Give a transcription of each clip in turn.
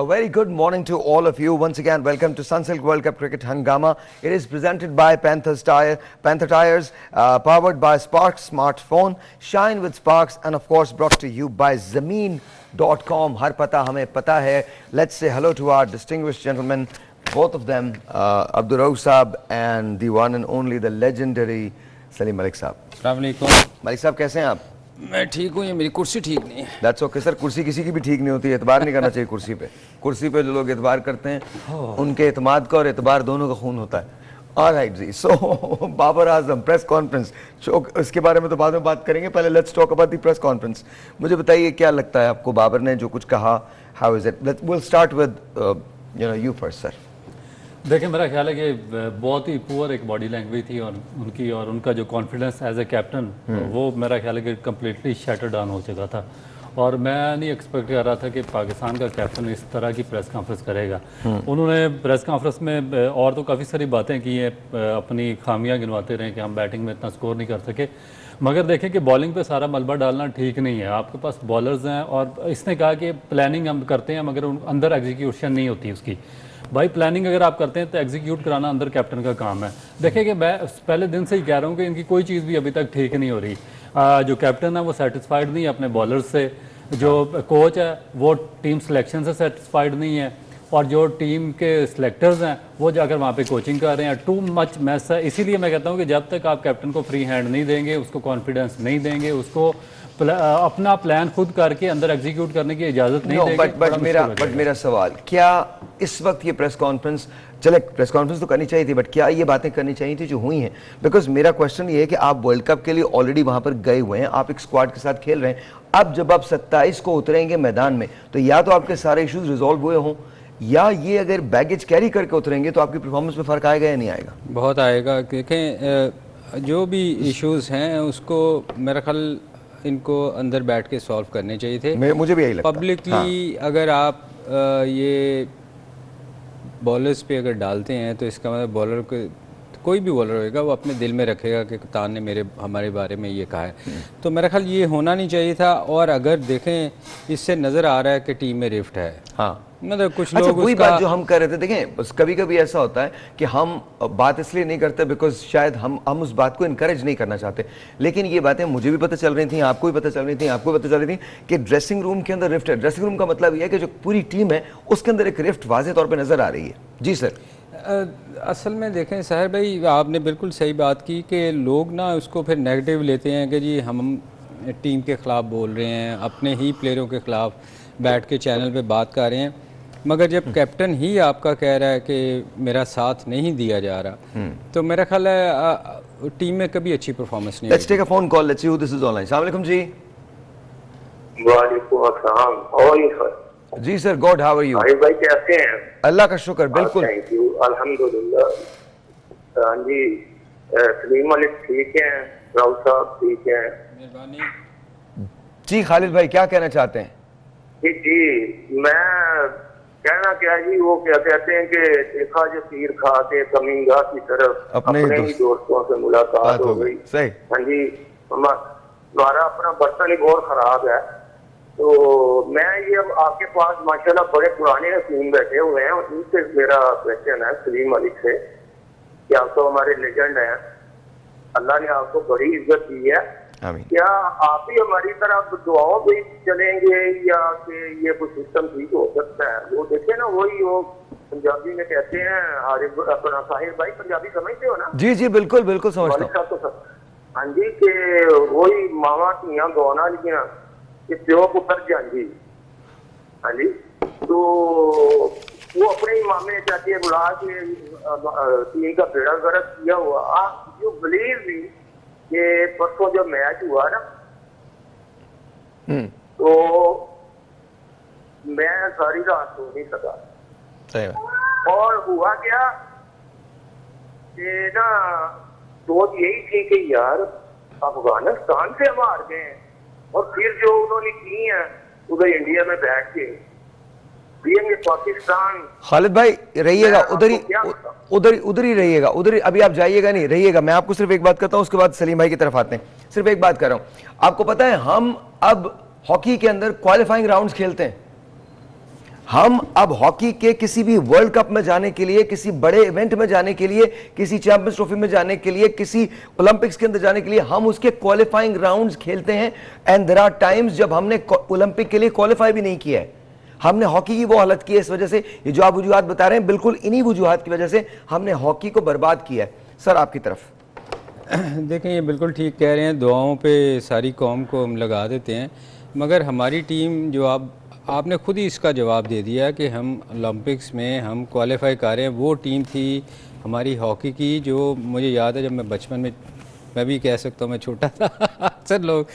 A very good morning to all of you. Once again, welcome to Sunsilk World Cup Cricket Hangama. It is presented by Panther Tires, powered by Sparks Smartphone, Shine with Sparks, and of course brought to you by Zameen.com. Har pata hame pata hai. Let's say hello to our distinguished gentlemen, both of them, Abdur Rauf Saab and the one and only, the legendary Salim Malik Saab. अस्सलाम वालेकुम। Malik Saab, कैसे हैं आप? मैं ठीक हूँ, ये मेरी कुर्सी ठीक नहीं है। That's okay सर, कुर्सी किसी की भी ठीक नहीं होती, एतबार नहीं करना चाहिए कुर्सी पे। कुर्सी पे जो लोग एतबार करते हैं उनके एतमाद का और एतबार दोनों का खून होता है। Alright जी, so Babar Azam press conference, इसके बारे में तो बाद में बात करेंगे, पहले let's talk about the press conference. मुझे बताइए क्या लगता है आपको, बाबर ने जो कुछ कहा, how is it? Will start with you first sir. देखिए, मेरा ख्याल है कि बहुत ही पुअर एक बॉडी लैंग्वेज थी और उनका जो कॉन्फिडेंस एज ए कैप्टन वो मेरा ख्याल है कि कम्प्लीटली शटर डाउन हो चुका था। और मैं नहीं एक्सपेक्ट कर रहा था कि पाकिस्तान का कैप्टन इस तरह की प्रेस कॉन्फ्रेंस करेगा। उन्होंने प्रेस कॉन्फ्रेंस में और तो काफ़ी सारी बातें की हैं, अपनी खामियां गिनवाते रहे कि हम बैटिंग में इतना स्कोर नहीं कर सके, मगर देखें कि बॉलिंग पे सारा मलबा डालना ठीक नहीं है। आपके पास बॉलर्स हैं और इसने कहा कि प्लानिंग हम करते हैं मगर अंदर एग्जीक्यूशन नहीं होती उसकी। भाई, प्लानिंग अगर आप करते हैं तो एग्जीक्यूट कराना अंदर कैप्टन का काम है। देखिए कि मैं पहले दिन से ही कह रहा हूँ कि इनकी कोई चीज़ भी अभी तक ठीक नहीं हो रही। जो कैप्टन है वो सेटिस्फाइड नहीं है अपने बॉलर्स से, जो कोच है वो टीम सिलेक्शन से सेटिस्फाइड नहीं है, और जो टीम के सिलेक्टर्स हैं वो जाकर वहाँ पे कोचिंग कर रहे हैं। टू मच मैस है। इसीलिए मैं कहता हूँ कि जब तक आप कैप्टन को फ्री हैंड नहीं देंगे, उसको कॉन्फिडेंस नहीं देंगे, उसको अपना प्लान खुद करके अंदर एग्जीक्यूट करने की इजाजत नहीं देंगे। बट मेरा सवाल, क्या इस वक्त ये प्रेस कॉन्फ्रेंस, चले प्रेस कॉन्फ्रेंस तो करनी चाहिए थी, बट क्या ये बातें करनी चाहिए थी जो हुई हैं? बिकॉज मेरा क्वेश्चन ये है कि आप वर्ल्ड कप के लिए ऑलरेडी वहां पर गए हुए हैं, आप एक स्क्वाड के साथ खेल रहे हैं। अब जब आप 27 को उतरेंगे मैदान में तो या तो आपके सारे इश्यूज रिजॉल्व हुए हों, या ये अगर बैगेज कैरी करके उतरेंगे तो आपकी परफॉर्मेंस में फर्क आएगा या नहीं आएगा? बहुत आएगा, क्योंकि जो भी इश्यूज हैं उसको मेरा ख्याल इनको अंदर बैठ के सॉल्व करने चाहिए थे। मुझे भी यही लगता है। पब्लिकली अगर आप ये बॉलर्स पे अगर डालते हैं तो इसका मतलब बॉलर को, कोई भी बॉलर होएगा वो अपने दिल में रखेगा कि कप्तान ने हमारे बारे में ये कहा है। तो मेरा ख्याल ये होना नहीं चाहिए था। और अगर देखें, इससे नज़र आ रहा है कि टीम में रिफ्ट है। हाँ, मतलब कुछ अच्छा, लोग वही बात जो हम कर रहे थे। देखें, बस कभी कभी ऐसा होता है कि हम बात इसलिए नहीं करते बिकॉज शायद हम उस बात को इनकरेज नहीं करना चाहते, लेकिन ये बातें मुझे भी पता चल रही थी, आपको भी पता चल रही थी, आपको भी पता चल रही थी कि ड्रेसिंग रूम के अंदर रिफ्ट है। ड्रेसिंग रूम का मतलब यह है कि जो पूरी टीम है उसके अंदर एक रिफ्ट वाज़ेह तौर पर नजर आ रही है। जी सर। असल में देखें साहिर भाई, आपने बिल्कुल सही बात की कि लोग ना उसको फिर नेगेटिव लेते हैं कि जी हम टीम के ख़िलाफ़ बोल रहे हैं, अपने ही प्लेयरों के ख़िलाफ़ बैठ के चैनल पे बात कर रहे हैं। मगर जब कैप्टन ही आपका कह रहा है कि मेरा साथ नहीं दिया जा रहा, तो मेरा ख्याल है टीम में कभी अच्छी परफॉर्मेंस नहीं। Let's take a phone call, let's see who this is online. अस्सलाम वालेकुम जी। वालेकुम अस्सलाम। How are you sir? जी sir, God, how are you? भाई कैसे हैं? अल्लाह का शुक्र, बिल्कुल थैंक यू, अल्हम्दुलिल्लाह। हाँ जी, सलीम मलिक ठीक हैं, राउत साहब ठीक हैं? मेहरबानी जी। खालिद भाई क्या कहना चाहते हैं? जी, मैं कहना क्या जी, वो क्या कहते हैं कि देखा जो तीर खा के कमिंगा की तरफ अपने ही दोस्तों से मुलाकात हो गई। सही। हाँ जी, हमारा अपना बर्तन ही बहुत खराब है। तो मैं ये अब आपके पास माशाल्लाह बड़े पुराने हकीम बैठे हुए हैं, उनसे मेरा क्वेश्चन है सलीम मलिक से कि आप तो हमारे लेजेंड हैं, अल्लाह ने आपको बड़ी इज्जत दी है, क्या आप ही हमारी तरफ दुआओं पे चलेंगे या कि ये कुछ सिस्टम ठीक हो सकता है? वो देखे ना, वही वो पंजाबी में कहते हैं, आरिफ अपना साहिर भाई पंजाबी समझते हो ना? जी जी, बिल्कुल बिल्कुल समझता हूं। हाँ जी, कि वही मावा धियां गौना लिखियां कि प्यो पुत्र जांजी। हाँ जी, तो वो अपने ही मामे चाचे बुला के टीम का बेड़ा गर्क किया हुआ। आप यू बिलीव मी कि परसों जब मैच हुआ ना, तो मैं सारी रात सो नहीं सका। सही। और हुआ क्या कि ना, सोच यही थी कि यार अफगानिस्तान से हम हार गए, और फिर जो उन्होंने की है उधर इंडिया में बैठ के पाकिस्तान। खालिद भाई रहिएगा उधर ही रहिएगा, उधर ही, अभी आप जाइएगा नहीं, रहिएगा। मैं आपको सिर्फ एक बात करता हूं, उसके बाद सलीम भाई की तरफ आते हैं। सिर्फ एक बात कर रहा हूं, आपको पता है हम अब हॉकी के अंदर क्वालिफाइंग राउंड्स खेलते हैं। हम अब हॉकी के किसी भी वर्ल्ड कप में जाने के लिए, किसी बड़े इवेंट में जाने के लिए, किसी चैंपियंस ट्रॉफी में जाने के लिए, किसी ओलंपिक्स के अंदर जाने के लिए हम उसके क्वालिफाइंग राउंड्स खेलते हैं। एंड देयर आर टाइम्स जब हमने ओलंपिक के लिए क्वालिफाई भी नहीं किया है। हमने हॉकी की वो हालत की है इस वजह से, ये जो आप वजूहात बता रहे हैं बिल्कुल इन्हीं वजूहात की वजह से हमने हॉकी को बर्बाद किया है। सर आपकी तरफ। देखें, ये बिल्कुल ठीक कह रहे हैं, दुआओं पे सारी कौम को हम लगा देते हैं, मगर हमारी टीम जो आपने खुद ही इसका जवाब दे दिया कि हम ओलंपिक्स में हम क्वालिफाई कर रहे हैं। वो टीम थी हमारी हॉकी की, जो मुझे याद है जब मैं बचपन में, मैं भी कह सकता हूँ मैं छोटा था अक्सर लोग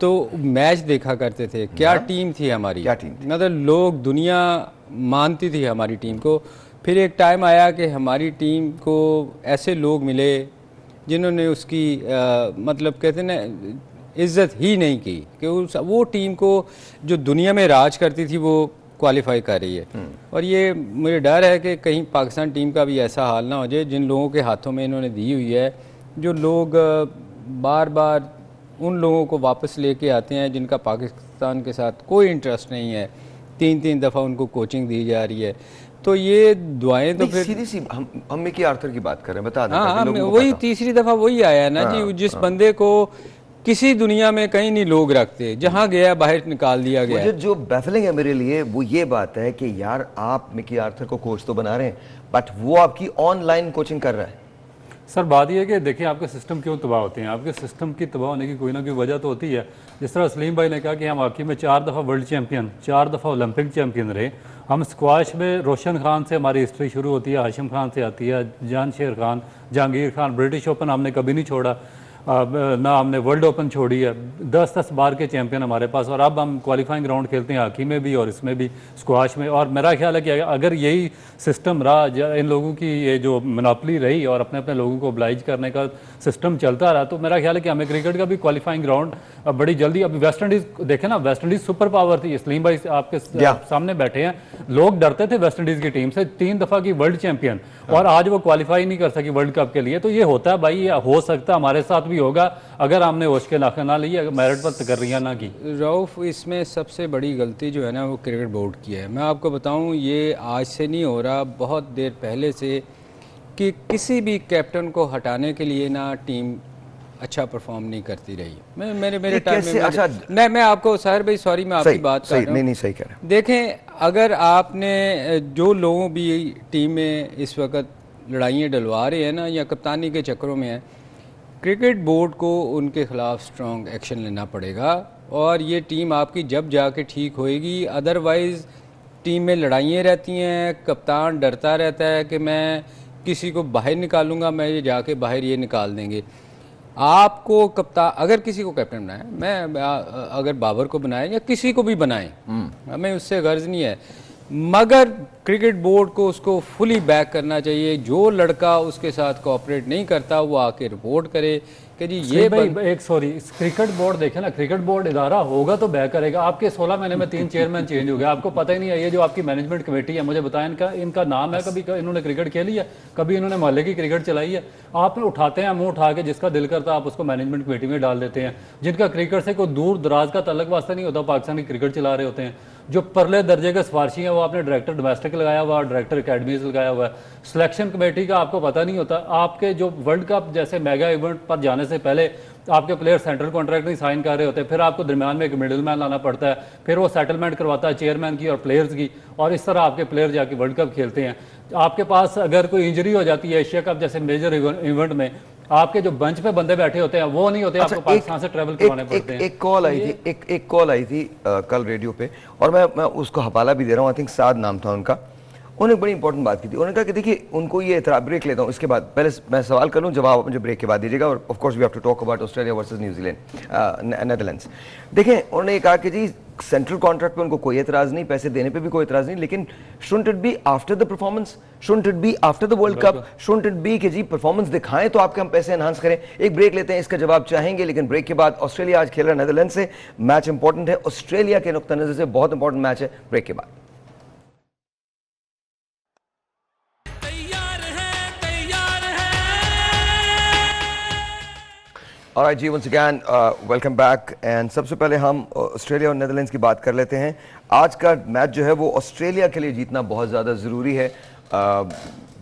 तो मैच देखा करते थे। क्या टीम थी हमारी, क्या टीम थी? मतलब लोग, दुनिया मानती थी हमारी टीम को। फिर एक टाइम आया कि हमारी टीम को ऐसे लोग मिले जिन्होंने उसकी मतलब कहते हैं ना इज़्ज़त ही नहीं की कि वो टीम को जो दुनिया में राज करती थी वो क्वालिफाई कर रही है। और ये मुझे डर है कि कहीं पाकिस्तान टीम का भी ऐसा हाल ना हो जाए, जिन लोगों के हाथों में इन्होंने दी हुई है, जो लोग बार बार उन लोगों को वापस लेके आते हैं जिनका पाकिस्तान के साथ कोई इंटरेस्ट नहीं है, 3-3 दफ़ा उनको कोचिंग दी जा रही है। तो ये दुआएं तो फिर सीधी सी हम मिकी आर्थर की बात कर रहे हैं, बता दें हाँ, ताकि लोगों को वही पता हो। तीसरी दफ़ा वही आया ना जी, जिस बंदे को किसी दुनिया में कहीं नहीं लोग रखते, जहाँ गया बाहर निकाल दिया गया। मुझे जो बैफलिंग है मेरे लिए वो ये बात है कि यार आप मिकी आर्थर को कोच तो बना रहे हैं, बट वो आपकी ऑनलाइन कोचिंग कर रहा है। सर बात यह है कि देखिए आपके सिस्टम क्यों तबाह होते हैं, आपके सिस्टम की तबाह होने की कोई ना कोई वजह तो होती है। जिस तरह सलीम भाई ने कहा कि हम हॉकी में 4 दफ़ा वर्ल्ड चैंपियन, 4 दफ़ा ओलंपिक चैंपियन रहे। हम स्क्वाश में रोशन खान से हमारी हिस्ट्री शुरू होती है, हाशिम खान से आती है, जान शेर खान, जहांगीर खान। ब्रिटिश ओपन हमने कभी नहीं छोड़ा, ना हमने वर्ल्ड ओपन छोड़ी है। 10-10 बार के चैंपियन हमारे पास, और अब हम क्वालिफाइंग राउंड खेलते हैं हॉकी में भी और इसमें भी, स्क्वाश में। और मेरा ख्याल है कि अगर यही सिस्टम रहा, इन लोगों की ये जो मोनोपली रही और अपने अपने लोगों को ओब्लाइज करने का सिस्टम चलता रहा, तो मेरा ख्याल है कि हमें क्रिकेट का भी क्वालिफाइंग राउंड बड़ी जल्दी। अभी वेस्ट इंडीज़ देखें ना, वेस्ट इंडीज़ सुपर पावर थी, सलीम भाई आपके सामने बैठे हैं, लोग डरते थे वेस्ट इंडीज़ की टीम से, 3 दफ़ा की वर्ल्ड चैंपियन, और आज वो क्वालिफाई नहीं कर सकी वर्ल्ड कप के लिए। तो ये होता है भाई, ये हो सकता हमारे साथ भी होगा अगर हमने होश के नाखे ना लिए, मेरिट पर तकर्रियाँ ना की। रऊफ, इसमें सबसे बड़ी गलती जो है ना वो क्रिकेट बोर्ड की है। मैं आपको बताऊं, ये आज से नहीं हो रहा, बहुत देर पहले से, कि किसी भी कैप्टन को हटाने के लिए ना टीम अच्छा परफॉर्म नहीं करती रही। मेरे टाइम में अच्छा, मैं आपको साहिर भाई, सॉरी मैं आपकी बात कर रहा हूं। नहीं सही कह रहे हैं। देखें, अगर आपने जो लोगों भी टीम में इस वक्त लड़ाइयाँ डलवा रहे हैं ना, या कप्तानी के चक्करों में हैं, क्रिकेट बोर्ड को उनके ख़िलाफ़ स्ट्रॉन्ग एक्शन लेना पड़ेगा। और ये टीम आपकी जब जाके ठीक होएगी, अदरवाइज़ टीम में लड़ाइयाँ रहती हैं, कप्तान डरता रहता है कि मैं किसी को बाहर निकालूंगा, मैं ये जाके बाहर ये निकाल देंगे। आपको कप्तान, अगर किसी को कैप्टन बनाए, मैं अगर बाबर को बनाए या किसी को भी बनाए, हमें उससे गर्ज नहीं है, मगर क्रिकेट बोर्ड को उसको फुली बैक करना चाहिए। जो लड़का उसके साथ कोऑपरेट नहीं करता वो आके रिपोर्ट करे कि जी ये एक सॉरी, क्रिकेट बोर्ड देखे ना, क्रिकेट बोर्ड इदारा होगा तो बैक करेगा। आपके 16 महीने में 3 चेयरमैन चेंज हो गए, आपको पता ही नहीं है। ये जो आपकी मैनेजमेंट कमेटी है, मुझे बताएं इनका नाम है, कभी इन्होंने क्रिकेट खेली है, कभी इन्होंने मोहल्ले की क्रिकेट चलाई है? आप उठाते हैं मुंह उठा के, जिसका दिल करता है आप उसको मैनेजमेंट कमेटी में डाल देते हैं, जिनका क्रिकेट से कोई दूर दराज का तल्लक वास्ता नहीं होता, पाकिस्तान की क्रिकेट चला रहे होते हैं। जो परले दर्जे के सिफारशी हैं वो आपने डायरेक्टर डोमेस्टिक लगाया हुआ, डायरेक्टर अकेडमीज लगाया हुआ है। सिलेक्शन कमेटी का आपको पता नहीं होता। आपके जो वर्ल्ड कप जैसे मेगा इवेंट पर जाने से पहले आपके प्लेयर सेंट्रल कॉन्ट्रैक्ट नहीं साइन कर रहे होते, फिर आपको दरमियान में एक मिडिल मैन लाना पड़ता है, फिर वो सेटलमेंट करवाता है चेयरमैन की और प्लेयर्स की, और इस तरह आपके प्लेयर जाके वर्ल्ड कप खेलते हैं। आपके पास अगर कोई इंजरी हो जाती है एशिया कप जैसे मेजर इवेंट में, आपके जो बेंच पे बंदे बैठे होते हैं वो नहीं होते, आपको पाकिस्तान से ट्रैवल करवाने पड़ते हैं। एक कॉल आई थी कल रेडियो पे, और मैं उसको हवाला भी दे रहा हूँ, आई थिंक साद नाम था उनका। उन्होंने बड़ी इंपॉर्टेंट बात की थी। उन्होंने कहा कि देखिए उनको ये ब्रेक लेता हूँ, इसके बाद पहले मैं सवाल कर लूँ, जवाब आप मुझे ब्रेक के बाद दीजिएगा। और of course we have to talk about Australia versus New Zealand, Netherlands. देखें, उन्होंने ये कहा कि जी सेंट्रल कॉन्ट्रैक्ट पे उनको कोई एतराज नहीं, पैसे देने पे भी कोई एतराज नहीं, लेकिन shouldn't it be after the performance, shouldn't it be after the world cup, shouldn't it be कि जी परफॉर्मेंस दिखाएं तो आपके हम पैसे एनहांस करें। एक ब्रेक लेते हैं, इसका जवाब चाहेंगे, लेकिन ब्रेक के बाद ऑस्ट्रेलिया आज खेल रहा है नेदरलैंड से, मैच इंपॉर्टेंट है, ऑस्ट्रेलिया के नुक्ता नजर से बहुत इंपॉर्टेंट मैच है। ब्रेक के बाद ऑलराइट जी, once again welcome back. And सबसे पहले हम ऑस्ट्रेलिया और नेदरलैंड्स की बात कर लेते हैं। आज का मैच जो है वो ऑस्ट्रेलिया के लिए जीतना बहुत ज़्यादा ज़रूरी है।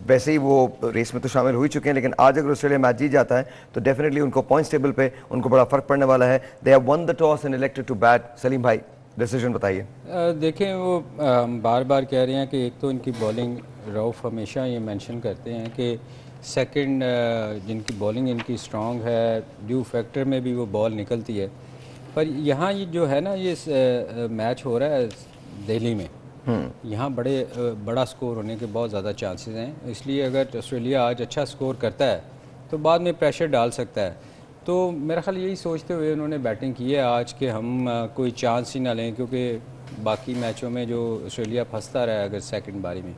वैसे ही वो रेस में तो शामिल हो ही चुके हैं, लेकिन आज अगर ऑस्ट्रेलिया मैच जीत जाता है तो डेफिनेटली उनको पॉइंट्स टेबल पे उनको बड़ा फ़र्क पड़ने वाला है। They have won the toss and elected to bat. Salim भाई, डिसीजन बताइए। देखें, वो बार बार कह रहे हैं कि एक तो इनकी बॉलिंग, रऊफ हमेशा ये मेंशन करते हैं कि सेकंड जिनकी बॉलिंग इनकी स्ट्रांग है, ड्यू फैक्टर में भी वो बॉल निकलती है। पर यहाँ ये जो है ना, ये मैच हो रहा है दिल्ली में, यहाँ बड़ा स्कोर होने के बहुत ज़्यादा चांसेस हैं। इसलिए अगर ऑस्ट्रेलिया आज अच्छा स्कोर करता है तो बाद में प्रेशर डाल सकता है। तो मेरा ख्याल यही सोचते हुए उन्होंने बैटिंग की है आज कि हम कोई चांस ही ना लें, क्योंकि बाकी मैचों में जो ऑस्ट्रेलिया फंसता रहा है अगर सेकंड बारी में,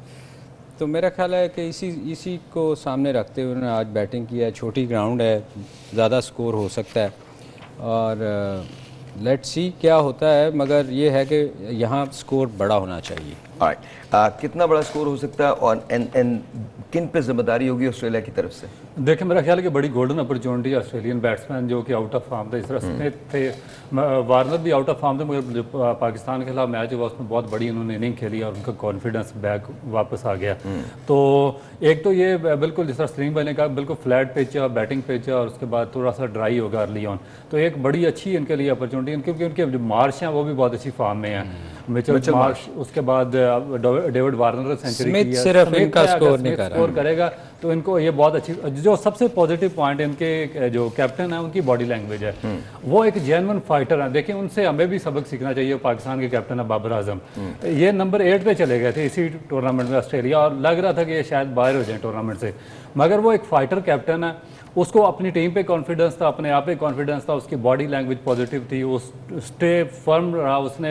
तो मेरा ख्याल है कि इसी को सामने रखते हुए उन्होंने आज बैटिंग की है। छोटी ग्राउंड है, ज़्यादा स्कोर हो सकता है और लेट्स सी क्या होता है, मगर ये है कि यहाँ स्कोर बड़ा होना चाहिए। कितना बड़ा स्कोर हो सकता है और किन पे जिम्मेदारी होगी ऑस्ट्रेलिया की तरफ से? देखिए, मेरा ख्याल है कि बड़ी गोल्डन अपॉर्चुनिटी है ऑस्ट्रेलियन बैट्समैन जो कि आउट ऑफ फॉर्म थे। इस तरह स्मिथ थे, वार्नर भी आउट ऑफ फॉर्म थे, मगर जो पाकिस्तान के खिलाफ मैच हुआ उसमें बहुत बड़ी उन्होंने इनिंग खेली और उनका कॉन्फिडेंस बैक वापस आ गया। तो एक तो ये बिल्कुल जिस तरह सलीम भाई ने कहा, बिल्कुल फ्लैट पिच है, बैटिंग पिच है और उसके बाद थोड़ा सा ड्राई होगा अर्ली ऑन, तो एक बड़ी अच्छी इनके लिए अपॉर्चुनिटी, क्योंकि उनके जो मार्श हैं वो भी बहुत अच्छी फॉर्म में हैं। मिचेल मार्श, उसके बाद डेविड वार्नर ने सेंचुरी की है। सिर्फ इनका स्कोर नहीं कर स्कोर करेगा तो इनको ये बहुत अच्छी, जो सबसे पॉजिटिव पॉइंट इनके जो कैप्टन है उनकी बॉडी लैंग्वेज है। वो एक जेन्युइन फाइटर है। देखिए, उनसे हमें भी सबक सीखना चाहिए। पाकिस्तान के कैप्टन है बाबर आजम, ये नंबर 8 पे चले गए थे इसी टूर्नामेंट में ऑस्ट्रेलिया, और लग रहा था कि ये शायद बाहर हो जाए टूर्नामेंट से, मगर वो एक फाइटर कैप्टन है। उसको अपनी टीम पे कॉन्फिडेंस था, अपने आप पे कॉन्फिडेंस था, उसकी बॉडी लैंग्वेज पॉजिटिव थी, वो स्टे फर्म रहा, उसने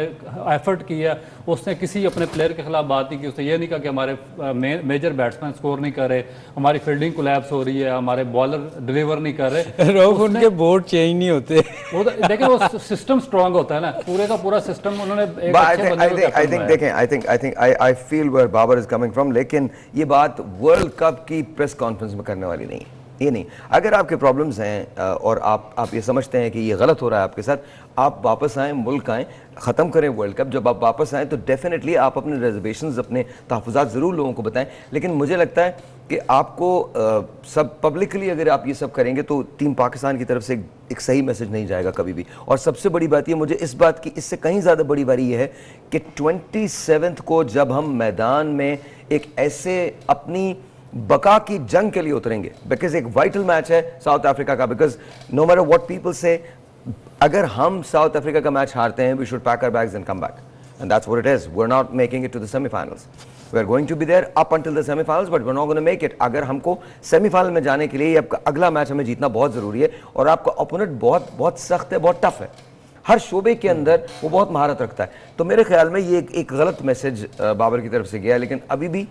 एफर्ट किया, उसने किसी अपने प्लेयर के खिलाफ बात नहीं की। उसने ये नहीं कहा कि हमारे मेजर बैट्समैन स्कोर नहीं कर रहे, हमारी फील्डिंग कोलैप्स हो रही है, हमारे बॉलर डिलीवर नहीं कर रहे। रोक उनके बोर्ड चेंज नहीं होते। वो देखिए, वो सिस्टम स्ट्रांग होता है ना, पूरे का पूरा सिस्टम उन्होंने एक अच्छे बंदे को कैप्टन बनाया। I feel where Babar is coming from, लेकिन ये बात वर्ल्ड कप की प्रेस कॉन्फ्रेंस में करने वाली नहीं है। ये नहीं, अगर आपके प्रॉब्लम्स हैं और आप ये समझते हैं कि ये गलत हो रहा है आपके साथ, आप वापस आएँ, मुल्क आएँ, ख़त्म करें वर्ल्ड कप। जब आप वापस आएँ तो डेफिनेटली आप अपने रिजर्वेशंस, अपने तहफ़्फ़ुज़ात ज़रूर लोगों को बताएं, लेकिन मुझे लगता है कि आपको सब पब्लिकली अगर आप ये सब करेंगे तो टीम पाकिस्तान की तरफ से एक सही मैसेज नहीं जाएगा कभी भी। और सबसे बड़ी बात ये, मुझे इस बात की इससे कहीं ज़्यादा बड़ी बात ये है कि 27 को जब हम मैदान में एक ऐसे अपनी बका की जंग के लिए उतरेंगे, बिकॉज एक वाइटल मैच है साउथ अफ्रीका का, because no matter what people say, अगर हम साउथ अफ्रीका का मैच हारते हैं, we should pack our bags and come back, and that's what it is. We are not making it to the semifinals, we are going to be there up until the semifinals, but we are not going to make it. अगर हमको semifinal में जाने के लिए आपका अगला match हमें जीतना बहुत जरूरी है, और आपका ओपोनेंट बहुत बहुत सख्त है, बहुत टफ है, हर शोबे के अंदर वो बहुत महारत रखता है। तो मेरे ख्याल में ये एक गलत मैसेज बाबर की तरफ से गया, लेकिन अभी भी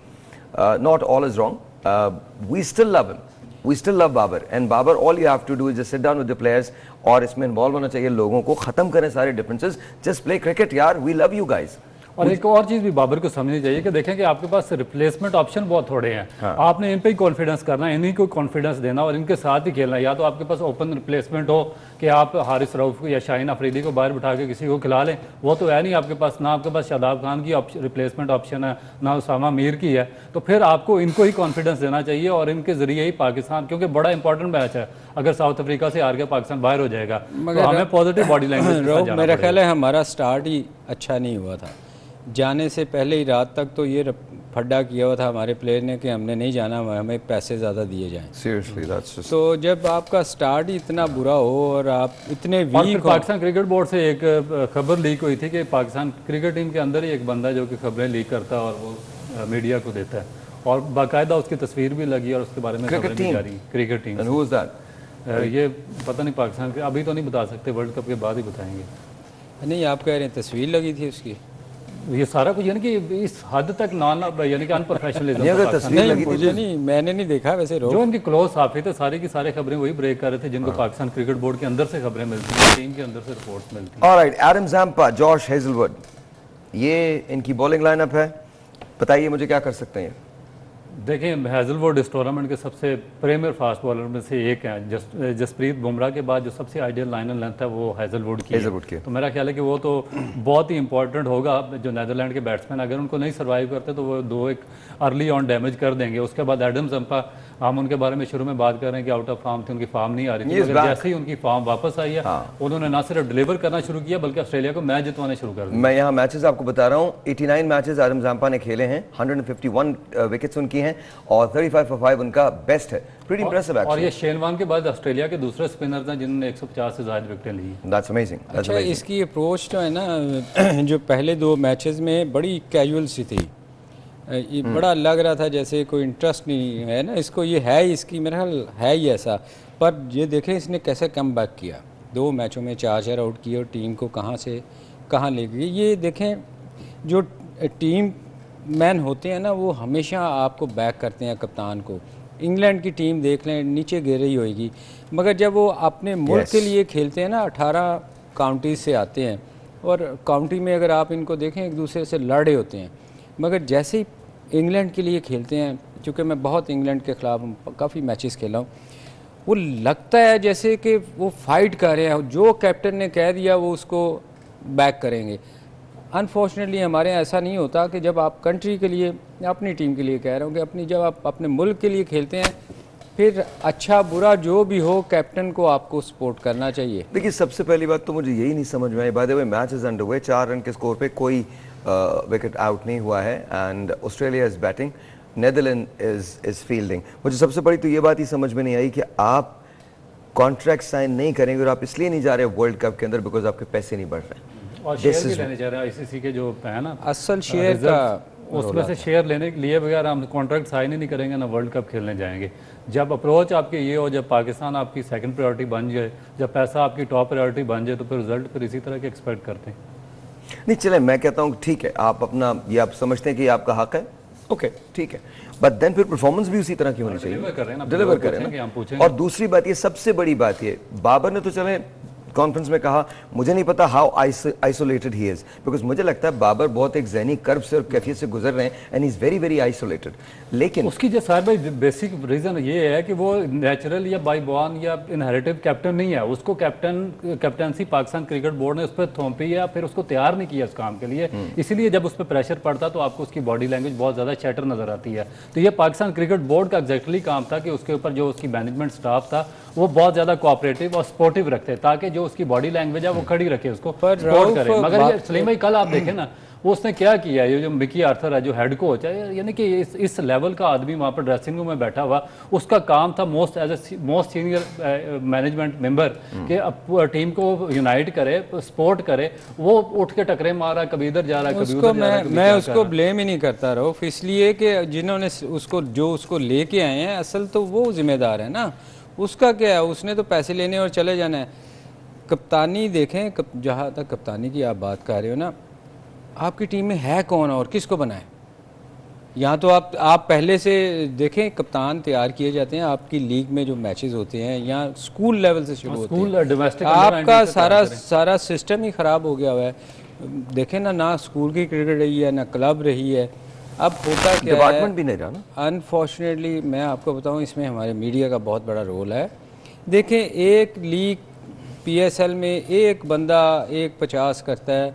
not all is wrong. We still love him. We still love Babar. And Babar, all you have to do is just sit down with the players, और इसमें इन्वॉल्व होना चाहिए लोगों को, खत्म करें सारे डिफरेंसेस, जस्ट प्ले क्रिकेट यार, वी लव यू गाइज। और एक और चीज़ भी बाबर को समझनी चाहिए कि देखें कि आपके पास रिप्लेसमेंट ऑप्शन बहुत थोड़े हैं। हाँ। आपने इन पे ही कॉन्फिडेंस करना है, इन्हीं को कॉन्फिडेंस देना और इनके साथ ही खेलना है। या तो आपके पास ओपन रिप्लेसमेंट हो कि आप हारिस रऊफ को या शाहीन अफरीदी को बाहर बिठा के किसी को खिला लें, वो तो है नहीं आपके पास। ना आपके पास शादाब खान की रिप्लेसमेंट ऑप्शन है, ना उसामा मीर की है। तो फिर आपको इनको ही कॉन्फिडेंस देना चाहिए और इनके जरिए ही पाकिस्तान, क्योंकि बड़ा इंपॉर्टेंट मैच है, अगर साउथ अफ्रीका से हार के पाकिस्तान बाहर हो जाएगा तो हमें पॉजिटिव बॉडी लैंग्वेज। मेरा ख्याल है हमारा स्टार्ट ही अच्छा नहीं हुआ था। जाने से पहले ही रात तक तो ये फड्डा किया हुआ था हमारे प्लेयर ने कि हमने नहीं जाना, हमें पैसे ज़्यादा दिए जाएं। Seriously, that's just... तो जब आपका स्टार्ट ही इतना बुरा हो और आप इतने वीक हो। पाकिस्तान क्रिकेट बोर्ड से एक खबर लीक हुई थी कि पाकिस्तान क्रिकेट टीम के अंदर ही एक बंदा है जो कि खबरें लीक करता है और वो मीडिया को देता है, और बाकायदा उसकी तस्वीर भी लगी और उसके बारे में खबरें भी जारी। Cricket team. And who is that? ये पता नहीं, पाकिस्तान के अभी तो नहीं बता सकते, वर्ल्ड कप के बाद ही बताएंगे। नहीं, आप कह रहे हैं तस्वीर लगी थी उसकी। ये सारा कुछ यानी कि इस हद तक यानी कि अनप्रोफेशनलिज्म। नहीं, मुझे नहीं, मैंने नहीं देखा वैसे। जो उनके क्लोज साफी थे सारी की सारी खबरें वही ब्रेक कर रहे थे जिनको पाकिस्तान क्रिकेट बोर्ड के अंदर से खबरें मिलती हैं, टीम के अंदर से रिपोर्ट्स मिलती हैं। Alright, Adam Zampa, Josh Hazlewood, ये इनकी बॉलिंग लाइनअप है, बताइए मुझे क्या कर सकते हैं। देखिए हैज़लवुड इस टूर्नामेंट के सबसे प्रीमियर फास्ट बॉलर में से एक हैं। जसप्रीत बुमराह के बाद जो सबसे आइडियल लाइन एंड लेंथ है वो हैज़लवुड की है। तो मेरा ख्याल है कि वो तो बहुत ही इंपॉर्टेंट होगा। जो नीदरलैंड के बैट्समैन अगर उनको नहीं सर्वाइव करते तो वो 2-1 अर्ली ऑन डैमेज कर देंगे। उसके बाद एडम जंपा, हम उनके बारे में शुरू में बात कर रहे हैं कि आउट ऑफ फॉर्म थी, उनकी फॉर्म नहीं आ रही थी, मगर जैसे ही उनकी फॉर्म वापस आई है उन्होंने ना सिर्फ डिलीवर करना शुरू किया बल्कि ऑस्ट्रेलिया को मैच जितवाने शुरू कर दिया। मैं यहाँ मैचेस आपको बता रहा हूँ, 89 मैचेस एडम जंपा ने खेले हैं, 151 विकेट्स उनकी हैं और 35 for 5 उनका बेस्ट है। प्रीटी इंप्रेसिव और ये शेन वॉर्न के बाद ऑस्ट्रेलिया के दूसरे स्पिनर्स हैं जिन्होंने 150 से ज्यादा विकेटें ली। That's amazing. अच्छा, इसकी अप्रोच तो है ना जो पहले 2 मैचेस में बड़ी कैजुअल सी थी, ये बड़ा लग रहा था जैसे कोई इंटरेस्ट नहीं है ना इसको, ये है इसकी मेरा ख्याल है ही ऐसा। पर ये देखें इसने कैसे कम बैक किया, 2 मैचों में 4 आउट किए और टीम को कहाँ से कहाँ ले गई। ये देखें जो टीम मैन होते हैं ना वो हमेशा आपको बैक करते हैं कप्तान को। इंग्लैंड की टीम देख लें नीचे गिर रही होगी, मगर जब वो अपने मुल्क के लिए खेलते हैं ना 18 काउंटीज से आते हैं और काउंटी में अगर आप इनको देखें एक दूसरे से लड़े होते हैं, मगर जैसे ही इंग्लैंड के लिए खेलते हैं, चूँकि मैं बहुत इंग्लैंड के ख़िलाफ़ काफ़ी मैचेस खेला हूँ, वो लगता है जैसे कि वो फाइट कर रहे हैं, जो कैप्टन ने कह दिया वो उसको बैक करेंगे। अनफॉर्चुनेटली हमारे यहाँ ऐसा नहीं होता कि जब आप कंट्री के लिए, अपनी टीम के लिए कह रहा हूँ कि जब आप अपने मुल्क के लिए खेलते हैं फिर अच्छा बुरा जो भी हो कैप्टन को आपको सपोर्ट करना चाहिए। देखिए सबसे पहली बात तो मुझे यही नहीं समझ में आई, by the way match is underway, 4 run के स्कोर पे कोई विकेट आउट नहीं हुआ है and Australia is batting, Netherland is fielding. मुझे सबसे बड़ी तो ये बात ही समझ में नहीं आई कि आप कॉन्ट्रैक्ट साइन नहीं करेंगे और आप इसलिए नहीं जा रहे वर्ल्ड कप के अंदर बिकॉज आपके पैसे नहीं बढ़ रहे और शेयर भी लेने जा रहे हैं आईसीसी के जो है ना असल शेयर का, उसमें से शेयर लेने के लिए बगैर हम कॉन्ट्रैक्ट साइन ही नहीं करेंगे ना वर्ल्ड कप खेलने जाएंगे। जब अप्रोच आपकी ये हो, जब पाकिस्तान आपकी सेकंड प्रायोरिटी बन जाए, जब पैसा आपकी टॉप प्रायोरिटी बन जाए तो फिर रिजल्ट फिर इसी तरह के एक्सपेक्ट करते हैं। नहीं चले, मैं कहता हूँ ठीक है, आप अपना ये आप समझते हैं कि आपका हक है, ओके ठीक है, बट देन फिर परफॉर्मेंस भी उसी तरह की होनी चाहिए, डिलीवर करें ना। और दूसरी बात ये सबसे बड़ी बात ये, बाबर ने तो चले कॉन्फ्रेंस में कहा मुझे नहीं पता how isolated he is, because मुझे लगता है बाबर बहुत एक ज़हनी कर्व से और कैफियत से गुजर रहे हैं and is very very isolated. लेकिन उसकी जो साहब भाई बेसिक रीजन ये है कि वो नेचुरल या बाई बॉर्न या इनहेरिटिव कैप्टन नहीं है। उसको कैप्टनसी पाकिस्तान क्रिकेट बोर्ड ने उस पर थोपी है, फिर उसको तैयार नहीं किया उस काम के लिए, इसीलिए जब उस पर प्रेशर पड़ता तो आपको उसकी बॉडी लैंग्वेज बहुत ज़्यादा चैटर नजर आती है। तो ये पाकिस्तान क्रिकेट बोर्ड का एग्जैक्टली काम था कि उसके ऊपर जो उसकी मैनेजमेंट स्टाफ था वो बहुत ज़्यादा कोऑपरेटिव और सपोर्टिव रखते ताकि जो उसकी बॉडी लैंग्वेज है वो खड़ी रखे, उसको सपोर्ट करे। मगर ये सलीम भाई कल आप देखें ना वो उसने क्या किया, ये जो मिकी आर्थर है जो हेड कोच है, यानी कि इस लेवल का आदमी वहाँ पर ड्रेसिंग रूम में बैठा हुआ, उसका काम था मोस्ट सीनियर मैनेजमेंट मेंबर कि टीम को यूनाइट करे, सपोर्ट करे। वो उठ के टकरे मारा, कभी इधर जा रहा है कभी उधर जा रहा है। मैं उसको ब्लेम ही नहीं करता रऊफ, इसलिए कि जिन्होंने उसको लेके आए हैं असल तो वो जिम्मेदार है ना, उसका क्या है, उसने तो पैसे लेने और चले जाना है। कप्तानी देखें, जहाँ तक कप्तानी की आप बात कर रहे हो ना, आपकी टीम में है कौन और किसको बनाए? यहाँ तो आप पहले से देखें कप्तान तैयार किए जाते हैं, आपकी लीग में जो मैचेस होते हैं यहाँ स्कूल लेवल से शुरू होते हैं, आपका सारा सिस्टम ही ख़राब हो गया हुआ है। देखें ना स्कूल की क्रिकेट रही है ना क्लब रही है। अब होता क्या डिपार्टमेंट भी नहीं रहा ना, अनफॉर्चुनेटली मैं आपको बताऊं इसमें हमारे मीडिया का बहुत बड़ा रोल है। देखें एक लीग PSL में एक बंदा 1.50 करता है,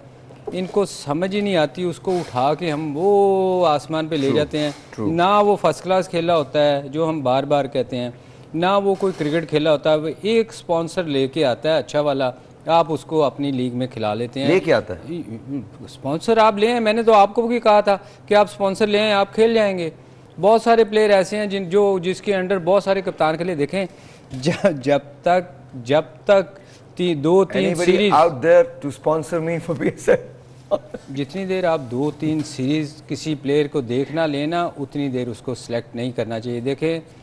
इनको समझ ही नहीं आती, उसको उठा के हम वो आसमान पे ले जाते हैं। ना वो फर्स्ट क्लास खेला होता है जो हम बार बार कहते हैं, ना वो कोई क्रिकेट खेला होता है। वो एक स्पॉन्सर लेके आता है अच्छा वाला, आप उसको अपनी लीग में खिला लेते हैं। लेके आता है स्पॉन्सर आप ले आए, मैंने तो आपको भी कहा था कि आप स्पॉन्सर ले आए, आप खेल जाएंगे। बहुत सारे प्लेयर ऐसे हैं जिसके अंडर बहुत सारे कप्तान खेले। देखें जब तक 2-3 series out there to sponsor me for PSL, जितनी देर आप 2-3 सीरीज किसी प्लेयर को देखना लेना उतनी देर उसको सिलेक्ट नहीं करना चाहिए। देखें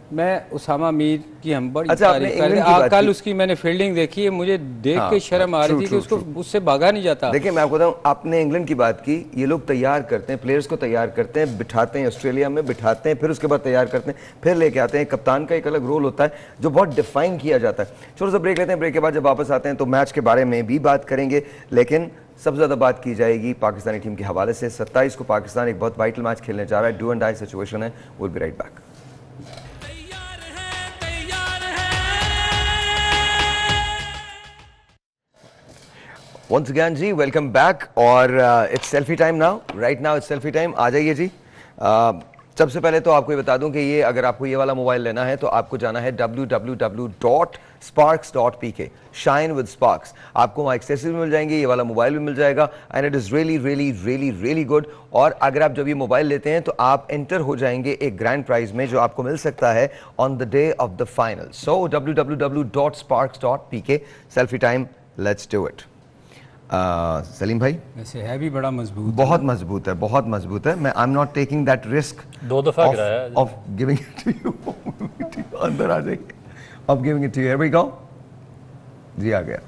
मैं उसामा मीर की हम बड़ी तारीफ कर रहे हैं, कल उसकी मैंने फील्डिंग देखी है, मुझे देख के शर्म आ रही थी कि उसको उससे भागा नहीं जाता। देखिए मैं आपको बताऊं, आपने इंग्लैंड की बात की, ये लोग तैयार करते हैं प्लेयर्स को, तैयार करते हैं, बिठाते हैं ऑस्ट्रेलिया में, बिठाते हैं, फिर उसके बाद तैयार करते हैं, फिर लेके आते हैं। कप्तान का एक अलग रोल होता है जो बहुत डिफाइन किया जाता है। छोटा सा ब्रेक लेते हैं, ब्रेक के बाद जब वापस आते हैं तो मैच के बारे में भी बात करेंगे, लेकिन सबसे ज़्यादा बात की जाएगी पाकिस्तानी टीम के हवाले से। 27 को पाकिस्तान एक बहुत वाइटल मैच खेलने जा रहा है, डू एंड डाई सिचुएशन है। Will be right back. Once again जी, वेलकम बैक। और it's selfie time now, right now it's selfie time. आ जाइए जी। सबसे पहले तो आपको ये बता दूं कि ये अगर आपको ये वाला मोबाइल लेना है तो आपको जाना है www.sparks.pk, शाइन विद स्पार्क्स। आपको वहाँ एक्सेसरीज मिल जाएंगे, ये वाला मोबाइल भी मिल जाएगा, and it is really really really really good. और अगर आप जब ये मोबाइल लेते हैं तो आप एंटर हो जाएंगे एक ग्रैंड प्राइज में जो आपको मिल सकता है on the day of the final. So www.sparks.pk, selfie time, let's do it. Salim भाई, वैसे है भी बड़ा मजबूत, बहुत मजबूत है, बहुत मजबूत है। मैं I am not taking that risk दो दफा गिराया है। Off giving it to you. अंदर आ जाइए, off giving it to you. Here we go जी, आ गया।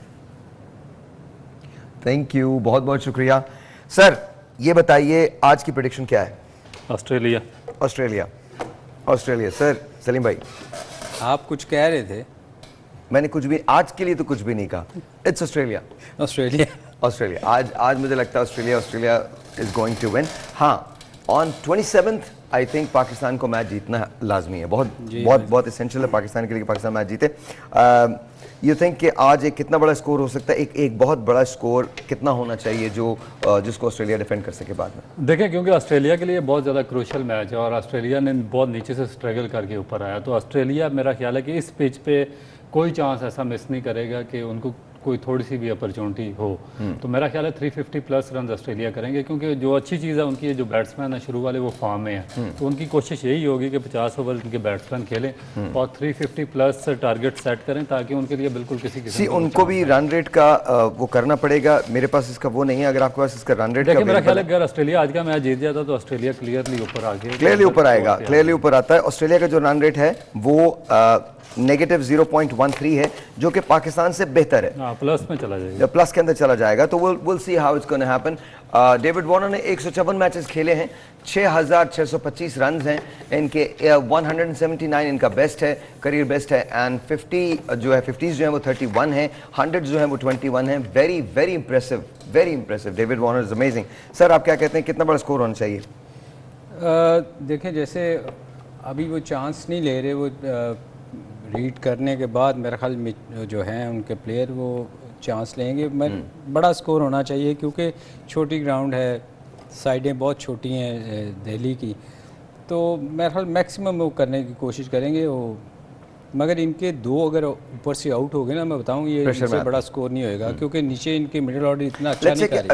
थैंक यू, बहुत बहुत शुक्रिया सर। ये बताइए आज की प्रेडिक्शन क्या है? Australia. Australia, Australia. Sir Salim भाई, आप कुछ कह रहे थे। मैंने कुछ भी आज के लिए तो कुछ भी नहीं कहा। It's Australia, Australia, Australia. आज मुझे लगता है Australia is going to win. हाँ, on 27th I think Pakistan को मैच जीतना लाजमी है, बहुत बहुत बहुत इसेंशियल है पाकिस्तान के लिए कि पाकिस्तान मैच जीते। यू थिंक कि आज एक कितना बड़ा स्कोर हो सकता है? एक बहुत बड़ा स्कोर कितना होना चाहिए जो जिसको ऑस्ट्रेलिया डिफेंड कर सके बाद में? देखें, क्योंकि ऑस्ट्रेलिया के लिए बहुत ज़्यादा क्रूशल मैच है और ऑस्ट्रेलिया ने बहुत नीचे से स्ट्रगल करके ऊपर आया, तो ऑस्ट्रेलिया मेरा ख्याल है कि इस पिच पे कोई चांस ऐसा मिस नहीं करेगा कि उनको कोई थोड़ी सी भी अपॉर्चुनिटी हो। तो मेरा ख्याल है 350 प्लस रन ऑस्ट्रेलिया करेंगे, क्योंकि जो अच्छी चीज़ है उनकी जो बैट्समैन है शुरू वाले वो फॉर्म में हैं, तो उनकी कोशिश यही होगी कि 50 ओवर उनके बैट्समैन खेलें और 350 प्लस टारगेट सेट करें ताकि उनके लिए बिल्कुल किसी उनको भी रन रेट का वो करना पड़ेगा। मेरे पास इसका वो नहीं है, अगर आपके पास इसका रन रेट का मेरा ख्याल है अगर ऑस्ट्रेलिया आज का मैच जीत जाता तो ऑस्ट्रेलिया क्लियरली ऊपर आ गया, क्लियरली ऊपर आएगा, क्लियरली ऊपर आता है। ऑस्ट्रेलिया का जो रन रेट है वो नेगेटिव 0.13 है, जो कि पाकिस्तान से बेहतर है, प्लस में चला जाएगा, प्लस के अंदर चला जाएगा। तो will see how it's gonna happen. David Warner ने 154 मैचेस खेले हैं, 6,625 रन हैं इनके, 179 इनका बेस्ट है, करियर बेस्ट है, एंड 50 जो है 50s जो है वो 31 है, 100 जो है वो 21 है। Very very impressive, very impressive. David Warner is amazing. Sir आप क्या कहते हैं, कितना बड़ा स्कोर होना चाहिए? देखें, जैसे अभी वो चांस नहीं ले रहे, वो रीड करने के बाद मेरा ख्याल जो हैं उनके प्लेयर वो चांस लेंगे। मैं बड़ा स्कोर होना चाहिए क्योंकि छोटी ग्राउंड है, साइडें बहुत छोटी हैं दिल्ली की, तो मेरा ख्याल मैक्सिमम वो करने की कोशिश करेंगे वो। मगर इनके दो अगर ऊपर से आउट हो गए ना, मैं बताऊँ ये इससे बड़ा स्कोर नहीं होएगा, क्योंकि नीचे इनके मिडिल ऑर्डर इतना अच्छा नहीं कर रही।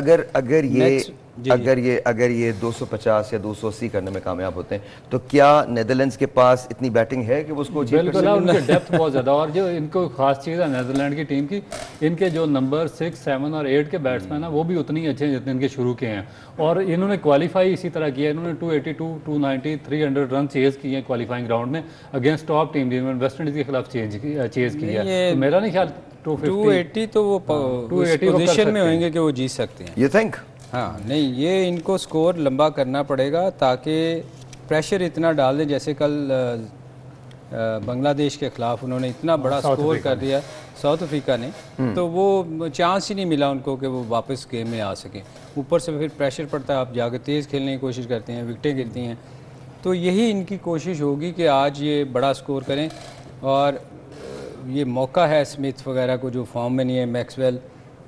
अगर ये 250 या 280 करने में कामयाब होते हैं तो क्या नेदरलैंड्स के पास इतनी बैटिंग है कि वो उसको बिल्कुल, उनके डेप्थ बहुत ज़्यादा। और जो इनको खास चीज़ है नेदरलैंड की टीम की, इनके जो नंबर 6, 7 और 8 के बैट्समैन हैं वो भी उतनी ही अच्छे हैं जितने इनके शुरू के हैं, और इन्होंने क्वालिफाई इसी तरह किया। इन्होंने 282, 290, 300 रन चेज़ किए हैं क्वालिफाइंग राउंड में अगेंस्ट टॉप टीम जिन्होंने वेस्ट इंडीज़ के खिलाफ चेज़ किया है। तो मेरा नहीं ख्याल 280 तो वो 280 पोजीशन में होंगे कि वो जीत सकते हैं। You think? हाँ, नहीं, ये इनको स्कोर लंबा करना पड़ेगा ताकि प्रेशर इतना डाल दें। जैसे कल बांग्लादेश के खिलाफ उन्होंने इतना बड़ा स्कोर कर दिया साउथ अफ्रीका ने, तो वो चांस ही नहीं मिला उनको कि वो वापस गेम में आ सकें। ऊपर से फिर प्रेशर पड़ता है, आप जाकर तेज़ खेलने की कोशिश करते हैं, विकटें गिरती हैं। तो यही इनकी कोशिश होगी कि आज ये बड़ा स्कोर करें, और ये मौका है स्मिथ वगैरह को जो फॉर्म में नहीं है, मैक्सवेल,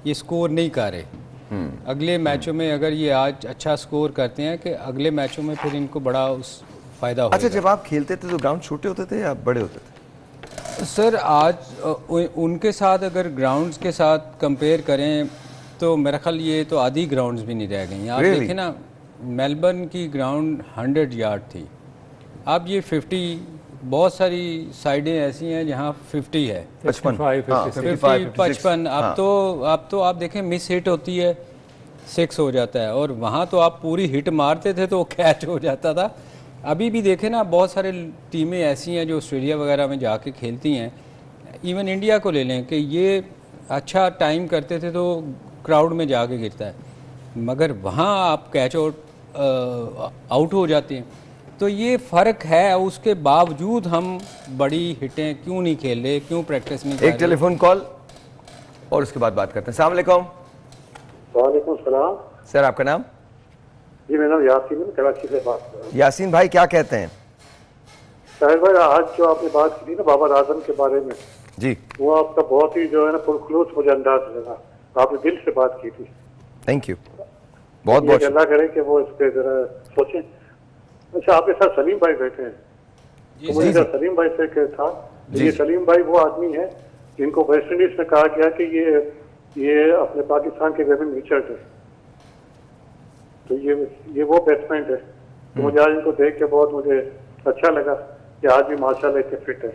ये स्कोर नहीं कर रहे। अगले मैचों में अगर ये आज अच्छा स्कोर करते हैं कि अगले मैचों में फिर इनको बड़ा उस फ़ायदा होगा। अच्छा, जब आप खेलते थे तो ग्राउंड छोटे होते थे या बड़े होते थे? सर आज उनके साथ अगर ग्राउंड्स के साथ कंपेयर करें तो मेरा ख्याल ये तो आधी ग्राउंड्स भी नहीं रह गई। आप देखें ना, मेलबर्न की ग्राउंड 100 यार्ड थी, अब ये 50, बहुत सारी साइडें ऐसी हैं जहाँ 50 है, 55। अब तो आप देखें मिस हिट होती है, 6 हो जाता है, और वहाँ तो आप पूरी हिट मारते थे तो कैच हो जाता था। अभी भी देखें ना, बहुत सारे टीमें ऐसी हैं जो ऑस्ट्रेलिया वगैरह में जाके खेलती हैं, इवन इंडिया को ले लें कि ये अच्छा टाइम करते थे तो क्राउड में जाके गिरता है, मगर वहाँ आप कैच आउट हो जाते हैं। तो ये फ़र्क है, उसके बावजूद हम बड़ी हिटें क्यों नहीं खेल रहे, क्यों प्रैक्टिस नहीं कर रहे? एक टेलीफोन कॉल और उसके बाद बात करते हैं। अस्सलाम वालेकुम। वालेकुम सलाम। सर आपका नाम? जी मेरा नाम यासीन है, कराची से बात कर रहा हूँ। यासीन भाई क्या कहते हैं? साहिर भाई, आज जो आपने बात की थी ना बाबर आजम के बारे में, जी वो आपका बहुत ही जो है ना पुरखलूस मुझे अंदाज लगा। आपने दिल से बात की थी। थैंक यू, बहुत बहुत अल्लाह करे कि वो इस पे जरा सोचें। अच्छा, आपके साथ सलीम भाई बैठे हैं, तो मुझे जी। सलीम भाई से क्या था, जी। ये सलीम भाई वो आदमी है जिनको वेस्ट इंडीज में कहा गया कि ये अपने पाकिस्तान के वेबन रिचर्ड है, तो ये वो बैट्समैन है। तो मुझे आज इनको देख के बहुत मुझे अच्छा लगा कि आज भी माशाल्लाह इतने फिट है।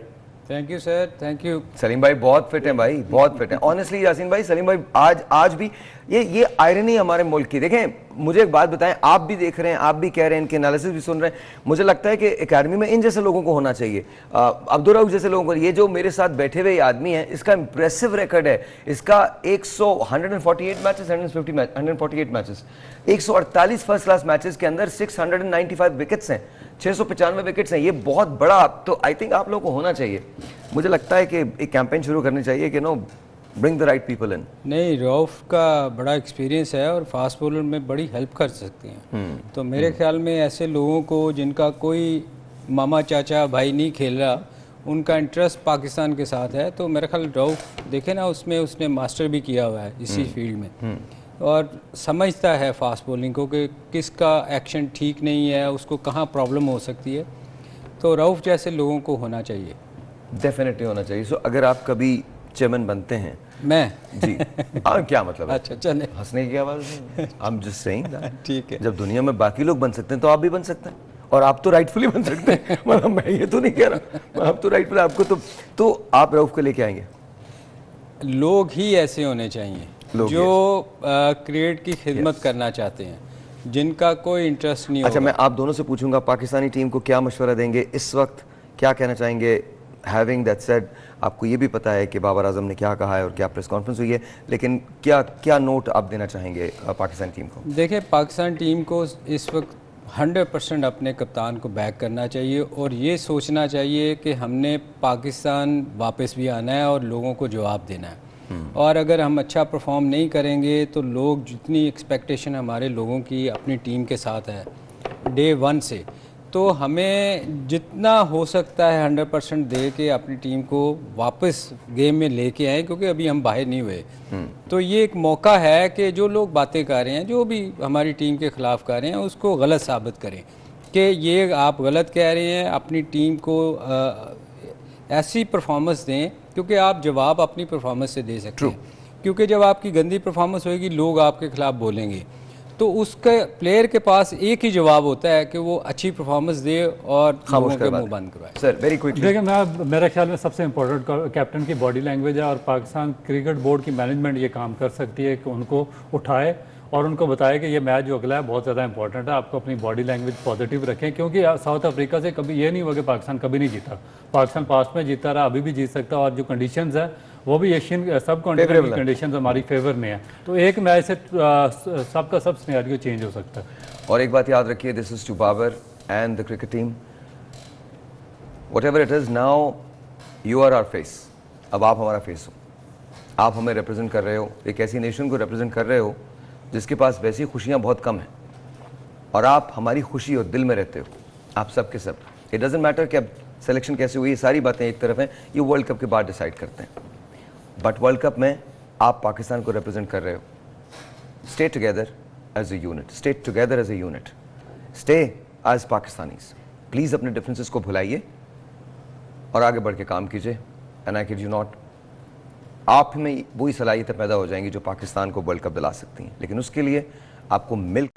Thank you sir, thank you. Salim भाई बहुत फिट हैं भाई, बहुत फिट हैं ऑनेस्टली। यासीन भाई, सलीम भाई आज भी ये आयरनी हमारे मुल्क की। देखें, मुझे एक बात बताएं, आप भी देख रहे हैं, आप भी कह रहे हैं, इनके एनालिसिस भी सुन रहे हैं। मुझे लगता है कि एकेडमी में इन जैसे लोगों को होना चाहिए, अब्दुल रऊफ जैसे लोगों को। ये जो मेरे साथ बैठे हुए आदमी है, इसका इंप्रेसिव रिकॉर्ड है। इसका 148 matches, 148 matches, 148 first class matches के अंदर 695 विकेट्स हैं, 695 विकेट्स हैं। ये बहुत बड़ा, तो आई थिंक आप लोगों को होना चाहिए। मुझे लगता है कि एक कैंपेन शुरू करनी चाहिए कि no, bring the right people in. नहीं, रऊफ का बड़ा एक्सपीरियंस है और फास्ट बॉलर में बड़ी हेल्प कर सकते हैं। तो मेरे ख्याल में ऐसे लोगों को जिनका कोई मामा चाचा भाई नहीं खेल रहा, उनका इंटरेस्ट पाकिस्तान के साथ है, तो मेरा ख्याल रऊफ देखे ना, उसमें उसने मास्टर भी किया हुआ है इसी फील्ड में और समझता है फास्ट बॉलिंग को कि किसका एक्शन ठीक नहीं है, उसको कहाँ प्रॉब्लम हो सकती है। तो रऊफ जैसे लोगों को होना चाहिए, डेफिनेटली होना चाहिए। सो अगर आप कभी चेयरमैन बनते हैं, मैं जी क्या मतलब है? अच्छा चले, हंसने की आवाज है? I'm just saying that। ठीक है। जब दुनिया में बाकी लोग बन सकते हैं तो आप भी बन सकते हैं, और आप तो राइटफुली बन सकते हैं। मतलब मैं ये तो नहीं कह रहा, आप तो राइटफुली, आपको तो आप रऊफ को लेके आएंगे। लोग ही ऐसे होने चाहिए जो क्रिकेट की खिदमत करना चाहते हैं, जिनका कोई इंटरेस्ट नहीं अच्छा, होगा। मैं आप दोनों से पूछूंगा, पाकिस्तानी टीम को क्या मशवरा देंगे इस वक्त, क्या कहना चाहेंगे? हैविंग दैट सेड, आपको ये भी पता है कि बाबर आजम ने क्या कहा है और क्या प्रेस कॉन्फ्रेंस हुई है, लेकिन क्या नोट आप देना चाहेंगे पाकिस्तान टीम को? देखिए, पाकिस्तान टीम को इस वक्त 100% अपने कप्तान को बैक करना चाहिए और ये सोचना चाहिए कि हमने पाकिस्तान वापस भी आना है और लोगों को जवाब देना है। और अगर हम अच्छा परफॉर्म नहीं करेंगे तो लोग, जितनी एक्सपेक्टेशन हमारे लोगों की अपनी टीम के साथ है डे 1 से, तो हमें जितना हो सकता है 100% दे के अपनी टीम को वापस गेम में लेके आए, क्योंकि अभी हम बाहर नहीं हुए। तो ये एक मौका है कि जो लोग बातें कर रहे हैं, जो भी हमारी टीम के ख़िलाफ़ कर रहे हैं, उसको गलत साबित करें कि ये आप गलत कह रहे हैं। अपनी टीम को ऐसी परफॉर्मेंस दें, क्योंकि आप जवाब अपनी परफॉर्मेंस से दे सकते हैं। क्योंकि जब आपकी गंदी परफॉर्मेंस होएगी, लोग आपके खिलाफ बोलेंगे, तो उसके प्लेयर के पास एक ही जवाब होता है कि वो अच्छी परफॉर्मेंस दे और लोगों के मुंह बंद करवाए। Sir very quickly. देखिए, मेरे ख्याल में सबसे इम्पोर्टेंट कैप्टन की बॉडी लैंग्वेज है, और पाकिस्तान क्रिकेट बोर्ड की मैनेजमेंट ये काम कर सकती है कि उनको उठाए और उनको बताया कि ये मैच जो अगला है बहुत ज़्यादा इंपॉर्टेंट है, आपको अपनी बॉडी लैंग्वेज पॉजिटिव रखें, क्योंकि साउथ अफ्रीका से कभी ये नहीं हुआ कि पाकिस्तान कभी नहीं जीता। पाकिस्तान पास्ट में जीता रहा, अभी भी जीत सकता, और जो कंडीशंस है वो भी एशियन सब कॉन्टिनेंट की कंडीशंस हमारी फेवर में है। तो एक मैच से सबका सब सिनेरियो चेंज हो सकता है। और एक बात याद रखिए, this is to Babar and the cricket team, whatever it is, now you are our face. अब आप हमारा फेस हो, आप हमें रिप्रेजेंट कर रहे हो, एक ऐसी नेशन को रिप्रेजेंट कर रहे हो जिसके पास वैसी खुशियां बहुत कम हैं, और आप हमारी खुशी और दिल में रहते हो, आप सब के सब। इट डजंट मैटर कि अब सिलेक्शन कैसे हुई, ये सारी बातें एक तरफ हैं, ये वर्ल्ड कप के बाद डिसाइड करते हैं। बट वर्ल्ड कप में आप पाकिस्तान को रिप्रेजेंट कर रहे हो। Stay together as a unit, stay together as a unit, stay as Pakistanis. Please अपने डिफरेंसेस को भुलाइए और आगे बढ़ के काम कीजिए। And I kid you not, आप में वही सलाहियतें पैदा हो जाएंगी जो पाकिस्तान को वर्ल्ड कप दिला सकती हैं, लेकिन उसके लिए आपको मिल